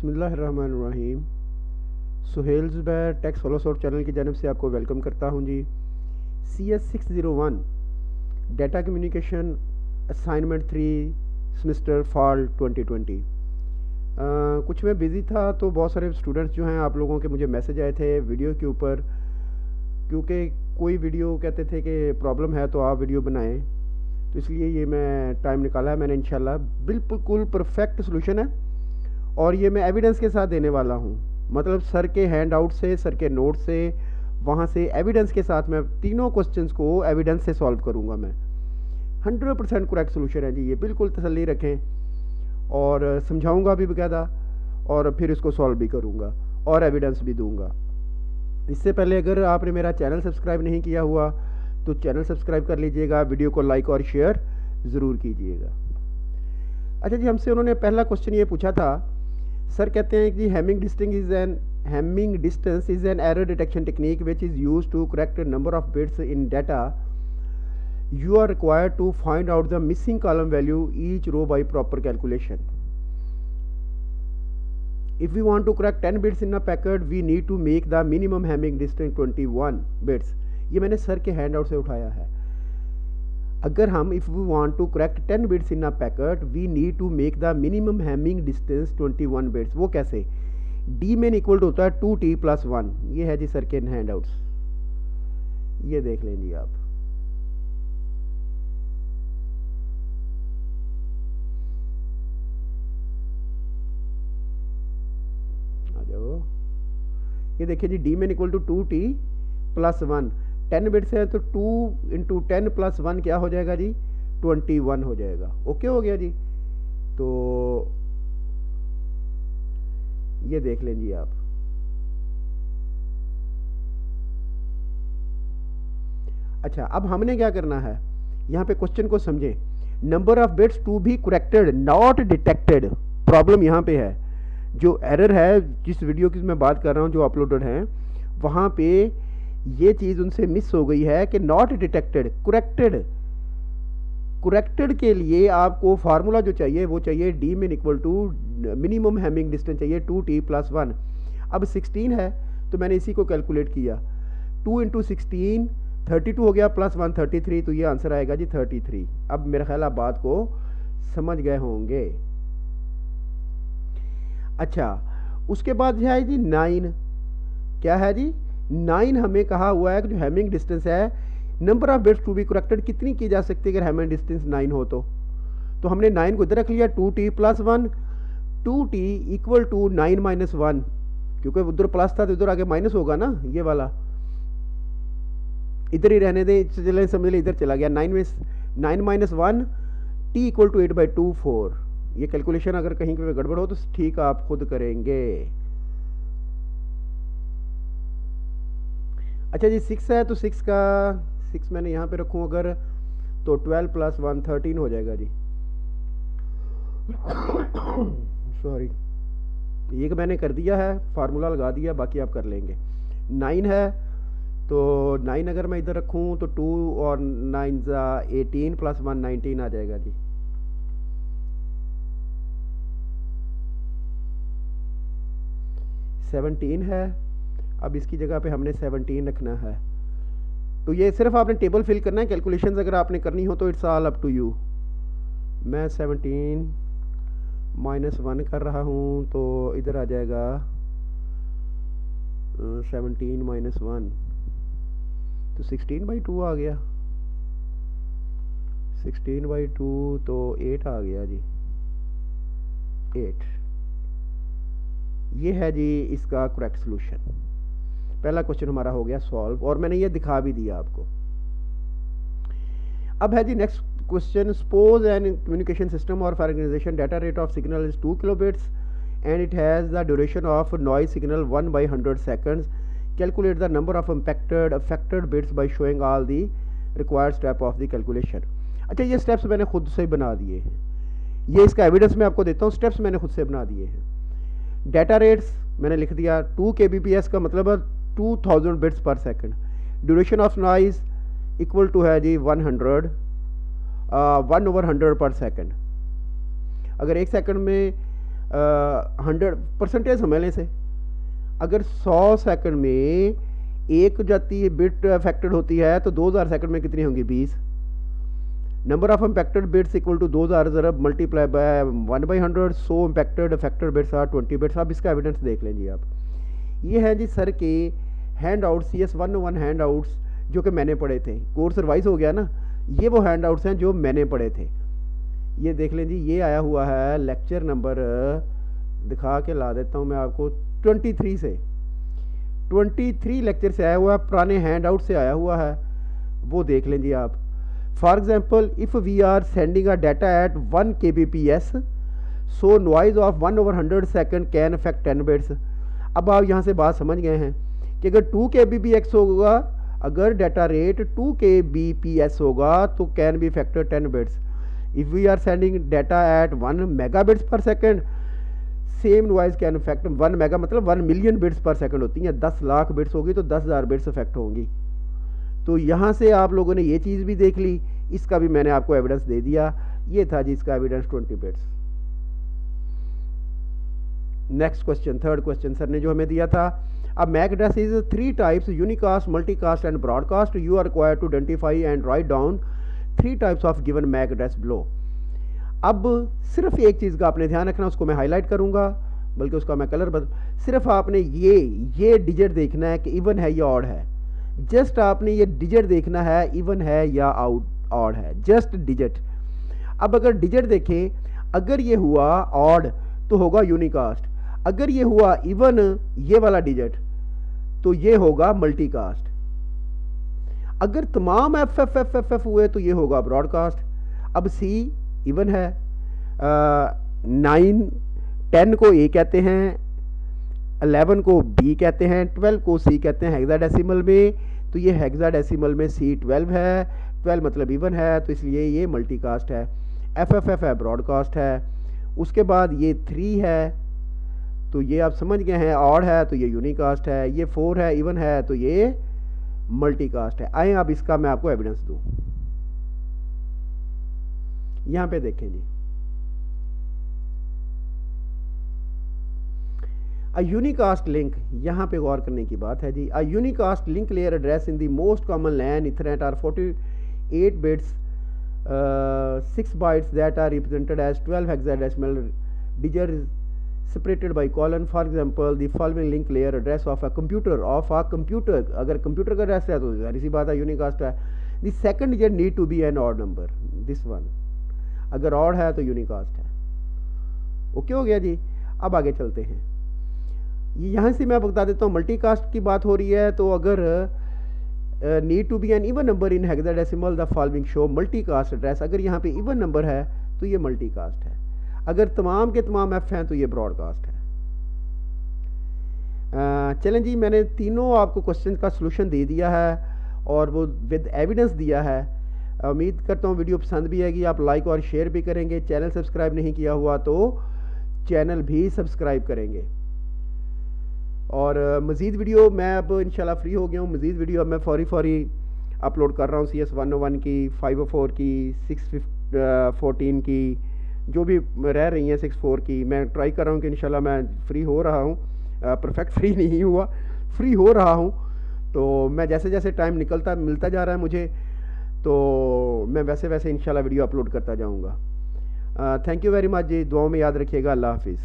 बिस्मिल्लाहिर्रहमानिर्रहीम। Suhail Zubair takes फॉलोसॉफ्ट channel की जानब से आपको वेलकम करता हूं जी। CS601 data communication assignment 3 semester fall 2020। कुछ मैं बिज़ी था तो बहुत सारे स्टूडेंट्स जो हैं आप लोगों के मुझे मैसेज आए थे वीडियो के ऊपर, क्योंकि कोई वीडियो कहते थे कि प्रॉब्लम है तो आप वीडियो बनाएं, तो इसलिए ये मैं टाइम निकाला है। मैंने इंशाल्लाह बिल्कुल परफेक्ट सोल्यूशन है और ये मैं एविडेंस के साथ देने वाला हूँ। मतलब सर के हैंड आउट से, सर के नोट से, वहाँ से एविडेंस के साथ मैं तीनों क्वेश्चंस को एविडेंस से सॉल्व करूँगा। मैं 100% करेक्ट सोल्यूशन है जी, ये बिल्कुल तसल्ली रखें। और समझाऊँगा भी बाकायदा और फिर इसको सॉल्व भी करूँगा और एविडेंस भी दूँगा। इससे पहले अगर आपने मेरा चैनल सब्सक्राइब नहीं किया हुआ तो चैनल सब्सक्राइब कर लीजिएगा, वीडियो को लाइक और शेयर ज़रूर कीजिएगा। अच्छा जी, हमसे उन्होंने पहला क्वेश्चन ये पूछा था, सर कहते हैं कि Hamming distance is an error detection technique which is use to correct number of bits in data. You are required to find out the missing column value each row by proper calculation. If we want to correct 10 bits in a packet, we need to make the minimum Hamming distance 21 bits. ये मैंने sir के hand out से उठाया है। अगर हम if we want to correct 10 bits in a packet, we need to make the minimum Hamming distance 21 bits. वो कैसे? D में इक्वल होता है 2t + 1। ये है जी सर के हैंड आउट्स, ये देख लें जी आप। ये देखिए जी, D में इक्वल टू 2t + 1। 10 बिट्स है तो 2 × 10 + 1 क्या हो जाएगा जी? 21 हो जाएगा। ओके हो गया जी। तो ये देख लें जी आप। अच्छा, अब हमने क्या करना है, यहाँ पे क्वेश्चन को समझें। Number of bits to be corrected not detected. Problem यहाँ पे है, जो एरर है जिस वीडियो की मैं बात कर रहा हूँ जो अपलोडेड है, वहाँ पे ये चीज़ उनसे मिस हो गई है कि नॉट डिटेक्टेड। करेक्टेड के लिए आपको फार्मूला जो चाहिए वो चाहिए D में equal to minimum Hamming distance चाहिए 2t + 1। अब 16 है तो मैंने इसी को कैलकुलेट किया, 2 × 16 32 हो गया, +1 33, तो ये आंसर आएगा जी 33। अब मेरा ख्याल आप बात को समझ गए होंगे। अच्छा, उसके बाद है जी 9। क्या है जी? 9 हमें कहा हुआ है कि जो हैमिंग डिस्टेंस है, number of bits to be corrected कितनी की जा सकती है अगर हैमिंग डिस्टेंस 9 हो तो हमने 9 को इधर रख लिया, 2t + 1। 2t = 9 - 1, क्योंकि उधर प्लस था तो इधर आगे माइनस होगा ना, ये वाला इधर ही रहने दे, चले समझ ले इधर चला गया। 9 - 1 t = 8/24। ये कैलकुलेशन अगर कहीं पे गड़बड़ हो तो ठीक आप खुद करेंगे। अच्छा जी, 6 है तो 6 मैंने यहाँ पे रखूँ अगर, तो 12 + 1 13 हो जाएगा जी। सॉरी, ये कि मैंने कर दिया है, फार्मूला लगा दिया, बाकी आप कर लेंगे। 9 है तो 9 अगर मैं इधर रखूँ तो 2 और 9 18 + 1 19 आ जाएगा जी। $17 है, अब इसकी जगह पे हमने 17 रखना है। तो ये सिर्फ आपने टेबल फिल करना है, कैलकुलेशंस अगर आपने करनी हो तो it's all up to you. मैं 17 - 1 कर रहा हूँ तो इधर आ जाएगा 17 - 1 तो 16/2 आ गया। 16/2 तो 8 आ गया जी, 8। ये है जी इसका करेक्ट सॉल्यूशन। पहला क्वेश्चन हमारा हो गया सॉल्व और मैंने ये दिखा भी दिया आपको। अब है जी next question. Suppose an communication system और organization data rate of signal is 2 kilobits and it has the duration of noise signal 1/100 seconds. Calculate the number of affected bits by showing all the required step of the calculation. अच्छा, ये steps मैंने खुद से बना दिए हैं, ये इसका एविडेंस मैं आपको देता हूँ। स्टेप्स मैंने खुद से बना दिए हैं। डाटा रेट्स मैंने लिख दिया, 2 kbps का मतलब है 2000 bits per second. Duration of noise equal to है जी 100 1/100 पर सेकंड। अगर 1 सेकंड में 100 परसेंटेज समझ लें से, अगर 100 सेकंड में एक जाती बिट अफेक्टेड होती है तो 2000 सेकंड में कितनी होंगी 20। Number of impacted bits equal to 2000 ज़रब multiply by 1/100, so impacted affected bits are 20 bits. अब इसका एविडेंस देख लें जी आप। ये है जी सर के handout CS 101 handouts जो कि मैंने पढ़े थे, कोर्स रिवाइज हो गया ना, ये वो हैंड आउट्स हैं जो मैंने पढ़े थे। ये देख लें जी, ये आया हुआ है लेक्चर नंबर, दिखा के ला देता हूँ मैं आपको, 23 से, 23 लेक्चर से आया हुआ है, पुराने हैंड आउट से आया हुआ है, वो देख लें जी आप। For example, if we are sending a data at 1 kbps, so noise of 1/100 second can affect 10 bits. अब आप यहाँ से बात समझ गए हैं कि अगर 2 kbps होगा, अगर डाटा रेट 2 kbps होगा तो can be factor 10 bits. If we are sending data at 1 megabits per second, same noise can affect 1 mega, मतलब 1 मिलियन बिट्स पर सेकेंड होती हैं, 10 लाख बिट्स होगी तो 10,000 बिट्स अफेक्ट होंगी। तो यहाँ से आप लोगों ने ये चीज़ भी देख ली, इसका भी मैंने आपको एविडेंस दे दिया। ये था जी इसका evidence 20 bits. Next question, third question sir ने जो हमें दिया था, अब MAC address is 3 types, unicast, multicast and broadcast. You are required to identify and write down 3 types of given MAC address below. अब सिर्फ एक चीज़ का आपने ध्यान रखना, उसको मैं हाईलाइट करूंगा, बल्कि उसका मैं कलर सिर्फ आपने ये डिजिट देखना है कि इवन है या ऑड है। जस्ट आपने ये डिजिट देखना है इवन है या ऑड है, जस्ट डिजिट। अब अगर डिजिट देखें, अगर ये हुआ ऑड तो होगा यूनिकास्ट, अगर ये हुआ इवन ये वाला डिजिट तो ये होगा मल्टीकास्ट, अगर तमाम FF हुए तो ये होगा ब्रॉडकास्ट। अब सी इवन है, 9 10 को A कहते हैं, 11 को B कहते हैं, 12 को C कहते हैं हेक्साडेसिमल में, तो ये हेक्साडेसिमल में C 12 है, 12 मतलब इवन है, तो इसलिए ये मल्टीकास्ट है। FFF है ब्रॉडकास्ट है। उसके बाद ये 3 है तो ये आप समझ गए हैं ऑड है तो ये यूनिकास्ट है, ये 4 है इवन है तो ये मल्टीकास्ट है। आए अब इसका मैं आपको एविडेंस दूं। यहां पे देखें जी, अ यूनिकास्ट लिंक, यहां पे गौर करने की बात है जी। A unicast link layer address in the most common LAN ethernet are 48 bits, 6 bytes that are represented as 12 hexadecimal digits separated by colon. For example, the following link layer address of a computer अगर computer का address है तो जाहिर सी बात है unicast है। The second digit need to be an odd number, this one, अगर ऑड है तो यूनिकास्ट है। ओके हो गया जी। अब आगे चलते हैं, यहाँ से मैं बता देता हूँ मल्टीकास्ट की बात हो रही है, तो अगर need to be an even number in hexadecimal the following show multicast address, अगर यहाँ पे इवन नंबर है तो ये मल्टीकास्ट है, अगर तमाम के तमाम F हैं तो ये ब्रॉडकास्ट है। चलें जी, मैंने तीनों आपको क्वेश्चन का सलूशन दे दिया है और वो विद एविडेंस दिया है। उम्मीद करता हूँ वीडियो पसंद भी आएगी, आप लाइक और शेयर भी करेंगे। चैनल सब्सक्राइब नहीं किया हुआ तो चैनल भी सब्सक्राइब करेंगे। और मज़ीद वीडियो मैं अब इंशाल्लाह फ्री हो गया हूँ, मज़ीद वीडियो अब मैं फौरी अपलोड कर रहा हूँ। CS 101 की, 504 की, 614 की, जो भी रह रही हैं 64 की, मैं ट्राई कर रहा हूँ कि इंशाल्लाह मैं फ्री हो रहा हूँ, परफेक्ट फ्री नहीं हुआ, फ्री हो रहा हूँ। तो मैं जैसे जैसे टाइम मिलता जा रहा है मुझे, तो मैं वैसे वैसे इंशाल्लाह वीडियो अपलोड करता जाऊँगा। थैंक यू वेरी मच जी, दुआओं में याद रखिएगा। अल्लाह हाफिज़।